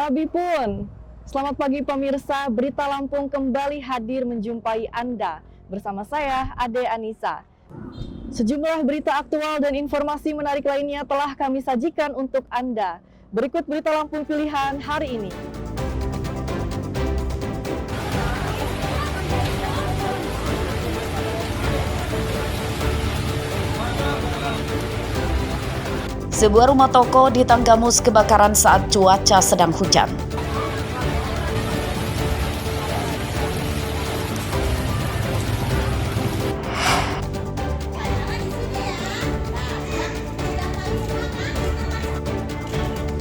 Sabi pun, selamat pagi pemirsa, Berita Lampung kembali hadir menjumpai Anda. Bersama saya, Ade Anissa. Sejumlah berita aktual dan informasi menarik lainnya telah kami sajikan untuk Anda. Berikut Berita Lampung pilihan hari ini. Sebuah rumah toko di Tanggamus kebakaran saat cuaca sedang hujan.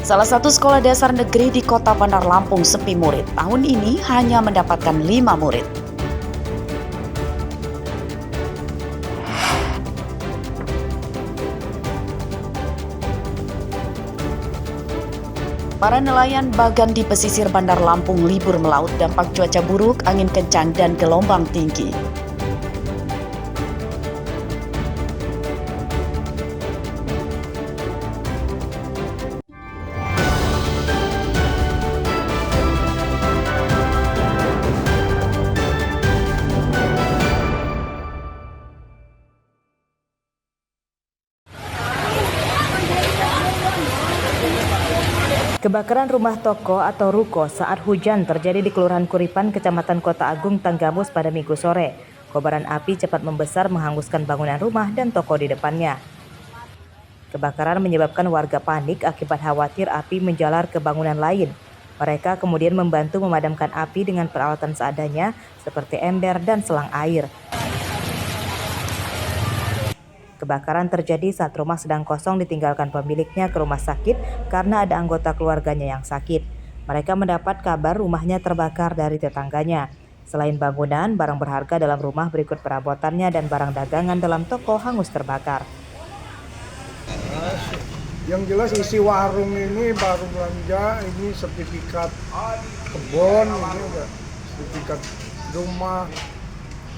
Salah satu sekolah dasar negeri di Kota Bandar Lampung sepi murid. Tahun ini hanya mendapatkan 5 murid. Para nelayan Bagan di pesisir Bandar Lampung libur melaut dampak cuaca buruk, angin kencang, dan gelombang tinggi. Kebakaran rumah toko atau ruko saat hujan terjadi di Kelurahan Kuripan, Kecamatan Kota Agung, Tanggamus pada Minggu sore. Kobaran api cepat membesar menghanguskan bangunan rumah dan toko di depannya. Kebakaran menyebabkan warga panik akibat khawatir api menjalar ke bangunan lain. Mereka kemudian membantu memadamkan api dengan peralatan seadanya seperti ember dan selang air. Kebakaran terjadi saat rumah sedang kosong ditinggalkan pemiliknya ke rumah sakit karena ada anggota keluarganya yang sakit. Mereka mendapat kabar rumahnya terbakar dari tetangganya. Selain bangunan, barang berharga dalam rumah berikut perabotannya dan barang dagangan dalam toko hangus terbakar. Yang jelas isi warung ini baru belanja, ini sertifikat kebun, ini udah sertifikat rumah,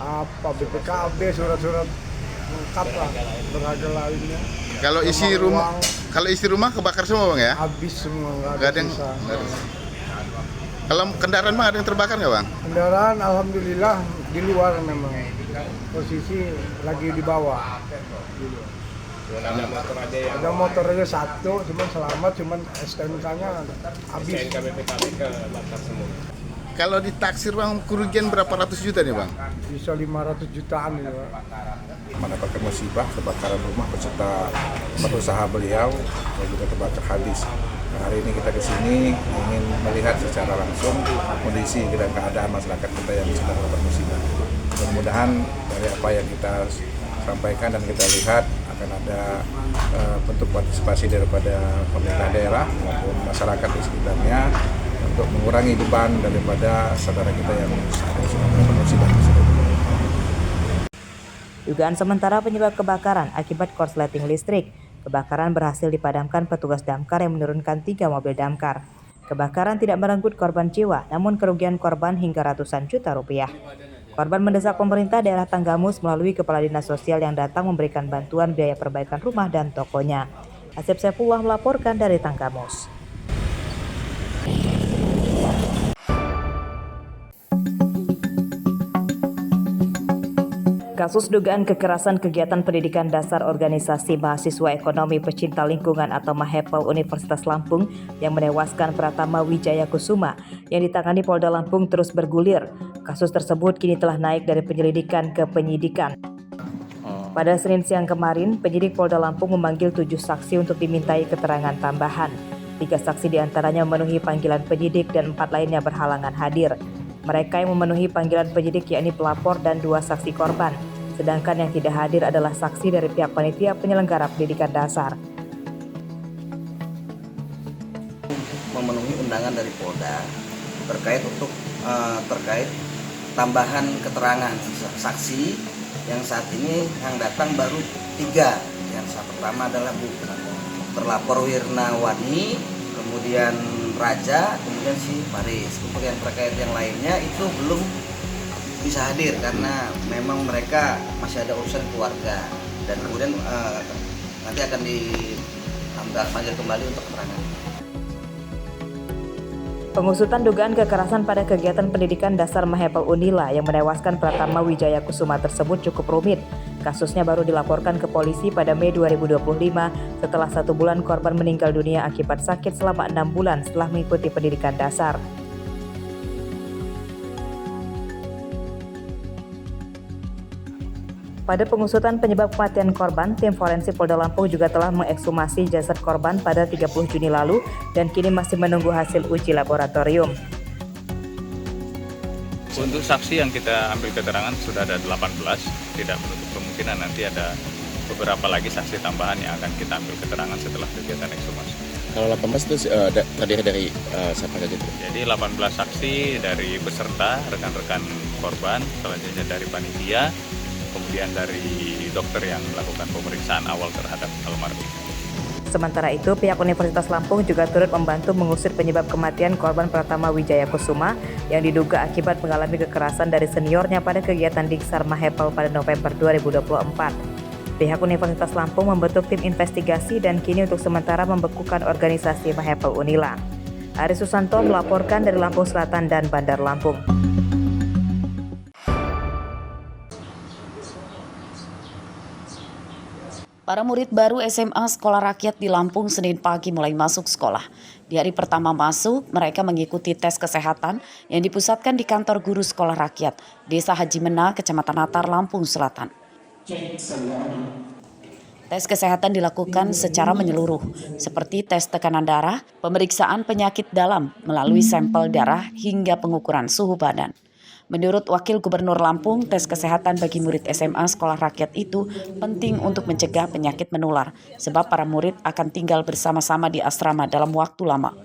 apa BPKB, surat-surat lengkap lah, berharga lainnya. Kalau isi rumah kebakar semua bang ya? Habis semua, nggak ada yang sisa. Kalau kendaraan bang ada yang terbakar nggak bang? Kendaraan alhamdulillah di luar memang, posisi lagi di bawah. Ada motor aja satu, cuman selamat, cuman STNK-nya habis. STNK BPKB kebakar semua. Kalau ditaksir bang kerugian berapa ratus juta nih bang? Bisa 500 jutaan ya, Pak. Mendapatkan musibah kebakaran rumah beserta tempat usaha beliau yang juga terbakar habis. Hari ini kita ke sini ingin melihat secara langsung kondisi dan keadaan masyarakat kita yang sedang terdapat musibah. Mudah-mudahan dari apa yang kita sampaikan dan kita lihat akan ada bentuk partisipasi daripada pemerintah daerah maupun masyarakat di sekitarnya untuk mengurangi beban daripada saudara kita yang sedang terdapat musibah tersebut. Dugaan sementara penyebab kebakaran akibat korsleting listrik. Kebakaran berhasil dipadamkan petugas damkar yang menurunkan 3 mobil damkar. Kebakaran tidak merenggut korban jiwa, namun kerugian korban hingga ratusan juta rupiah. Korban mendesak pemerintah daerah Tanggamus melalui Kepala Dinas Sosial yang datang memberikan bantuan biaya perbaikan rumah dan tokonya. Asep Saifullah melaporkan dari Tanggamus. Kasus dugaan kekerasan kegiatan pendidikan dasar organisasi mahasiswa ekonomi pecinta lingkungan atau Mahepel Universitas Lampung yang menewaskan Pratama Wijaya Kusuma yang ditangani Polda Lampung terus bergulir. Kasus tersebut kini telah naik dari penyelidikan ke penyidikan. Pada Senin siang kemarin, penyidik Polda Lampung memanggil 7 saksi untuk dimintai keterangan tambahan. 3 saksi diantaranya memenuhi panggilan penyidik dan 4 lainnya berhalangan hadir. Mereka yang memenuhi panggilan penyidik yakni pelapor dan 2 saksi korban. Sedangkan yang tidak hadir adalah saksi dari pihak panitia penyelenggara pendidikan dasar. Memenuhi undangan dari Polda terkait tambahan keterangan saksi yang saat ini yang datang baru 3. Yang pertama adalah terlapor Wirnawati, kemudian Raja, kemudian si Paris. Kemudian terkait yang lainnya itu belum bisa hadir karena memang mereka masih ada urusan keluarga dan kemudian nanti akan dipanggil kembali untuk keterangan. Pengusutan dugaan kekerasan pada kegiatan pendidikan dasar Mahepel Unila yang menewaskan Pratama Wijaya Kusuma tersebut cukup rumit. Kasusnya baru dilaporkan ke polisi pada Mei 2025 setelah 1 bulan korban meninggal dunia akibat sakit selama 6 bulan setelah mengikuti pendidikan dasar. Pada pengusutan penyebab kematian korban, tim forensik Polda Lampung juga telah mengekshumasi jasad korban pada 30 Juni lalu dan kini masih menunggu hasil uji laboratorium. Untuk saksi yang kita ambil keterangan sudah ada 18, tidak menutup kemungkinan nanti ada beberapa lagi saksi tambahan yang akan kita ambil keterangan setelah kegiatan ekshumasi. Kalau 18 itu terdiri dari siapa saja itu? Jadi 18 saksi dari peserta, rekan-rekan korban, selanjutnya dari panitia, kemudian dari dokter yang melakukan pemeriksaan awal terhadap almarhum. Sementara itu, pihak Universitas Lampung juga turut membantu mengusut penyebab kematian korban Pratama Wijaya Kusuma yang diduga akibat mengalami kekerasan dari seniornya pada kegiatan Diksar Mahepel pada November 2024. Pihak Universitas Lampung membentuk tim investigasi dan kini untuk sementara membekukan organisasi Mahepel Unila. Ari Susanto melaporkan dari Lampung Selatan dan Bandar Lampung. Para murid baru SMA Sekolah Rakyat di Lampung Senin pagi mulai masuk sekolah. Di hari pertama masuk, mereka mengikuti tes kesehatan yang dipusatkan di kantor guru Sekolah Rakyat, Desa Haji Mena, Kecamatan Natar, Lampung Selatan. Tes kesehatan dilakukan secara menyeluruh, seperti tes tekanan darah, pemeriksaan penyakit dalam melalui sampel darah hingga pengukuran suhu badan. Menurut Wakil Gubernur Lampung, tes kesehatan bagi murid SMA Sekolah Rakyat itu penting untuk mencegah penyakit menular, sebab para murid akan tinggal bersama-sama di asrama dalam waktu lama.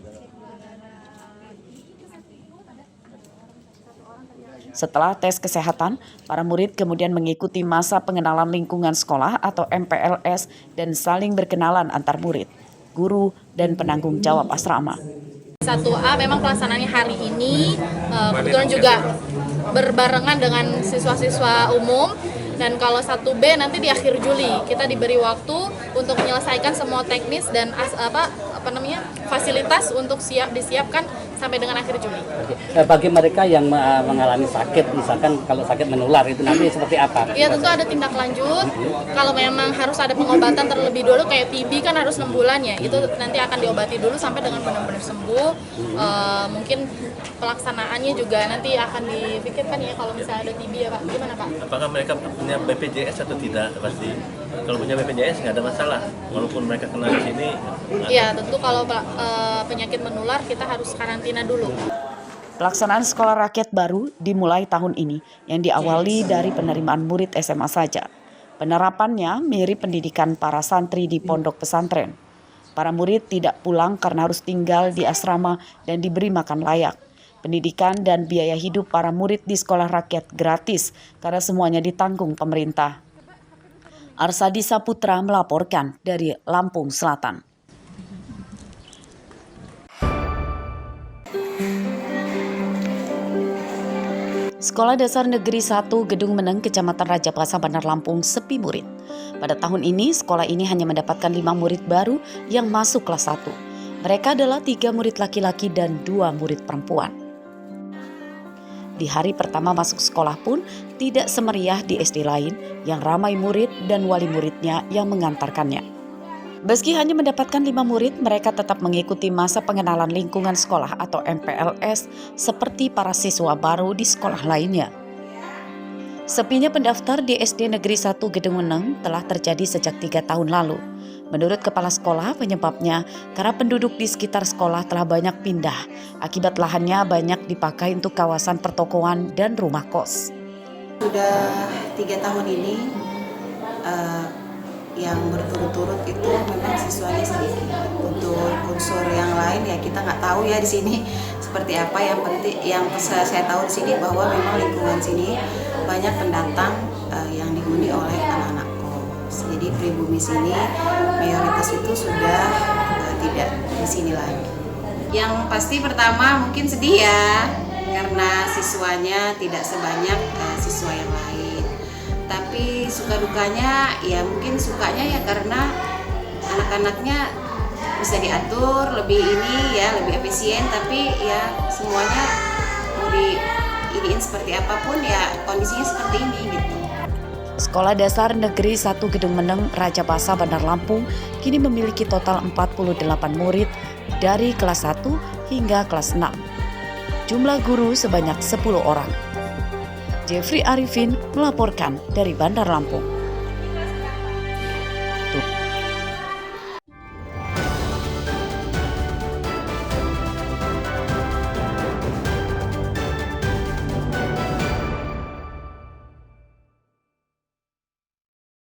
Setelah tes kesehatan, para murid kemudian mengikuti masa pengenalan lingkungan sekolah atau MPLS dan saling berkenalan antar murid, guru, dan penanggung jawab asrama. 1A memang pelaksanaannya hari ini kebetulan juga berbarengan dengan siswa-siswa umum, dan kalau 1B nanti di akhir Juli kita diberi waktu untuk menyelesaikan semua teknis dan fasilitas untuk disiapkan sampai dengan akhir Juli. Bagi mereka yang mengalami sakit, misalkan kalau sakit menular itu nanti seperti apa? Ya tentu ada tindak lanjut. Kalau memang harus ada pengobatan terlebih dulu, kayak TB kan harus 6 bulan ya, itu nanti akan diobati dulu sampai dengan benar-benar sembuh. Mungkin pelaksanaannya juga nanti akan dipikirkan ya kalau misalnya ada TB ya Pak. Gimana Pak? Apakah mereka punya BPJS atau tidak? Pasti kalau punya BPJS nggak ada masalah, walaupun mereka kena di sini. Iya tentu kalau penyakit menular kita harus karantina dulu. Pelaksanaan sekolah rakyat baru dimulai tahun ini yang diawali dari penerimaan murid SMA saja. Penerapannya mirip pendidikan para santri di pondok pesantren. Para murid tidak pulang karena harus tinggal di asrama dan diberi makan layak. Pendidikan dan biaya hidup para murid di sekolah rakyat gratis karena semuanya ditanggung pemerintah. Arsadi Saputra melaporkan dari Lampung Selatan. Sekolah Dasar Negeri 1 Gedung Meneng, Kecamatan Rajapaksa, Bandar Lampung sepi murid. Pada tahun ini, sekolah ini hanya mendapatkan 5 murid baru yang masuk kelas 1. Mereka adalah 3 murid laki-laki dan 2 murid perempuan. Di hari pertama masuk sekolah pun tidak semeriah di SD lain yang ramai murid dan wali muridnya yang mengantarkannya. Meski hanya mendapatkan 5 murid, mereka tetap mengikuti masa pengenalan lingkungan sekolah atau MPLS seperti para siswa baru di sekolah lainnya. Sepinya pendaftar di SD Negeri 1 Gedung Meneng telah terjadi sejak 3 tahun lalu. Menurut kepala sekolah, penyebabnya karena penduduk di sekitar sekolah telah banyak pindah, akibat lahannya banyak dipakai untuk kawasan pertokoan dan rumah kos. Sudah 3 tahun ini yang berturut-turut itu memang siswanya sedikit. Untuk unsur yang lain ya kita nggak tahu ya di sini seperti apa. Yang penting yang saya tahu di sini bahwa memang lingkungan sini banyak pendatang yang dihuni oleh anak-anak kos. Jadi pribumi sini mayoritas itu sudah tidak di sini lagi. Yang pasti pertama mungkin sedih ya karena siswanya tidak sebanyak siswa yang lain. Tapi suka dukanya ya mungkin sukanya ya karena anak-anaknya bisa diatur lebih ini ya, lebih efisien, tapi ya semuanya mau diidiin seperti apapun ya kondisinya seperti ini gitu. Sekolah Dasar Negeri 1 Gedung Meneng, Rajabasa, Bandar Lampung kini memiliki total 48 murid dari kelas 1 hingga kelas 6. Jumlah guru sebanyak 10 orang. Jeffrey Arifin melaporkan dari Bandar Lampung.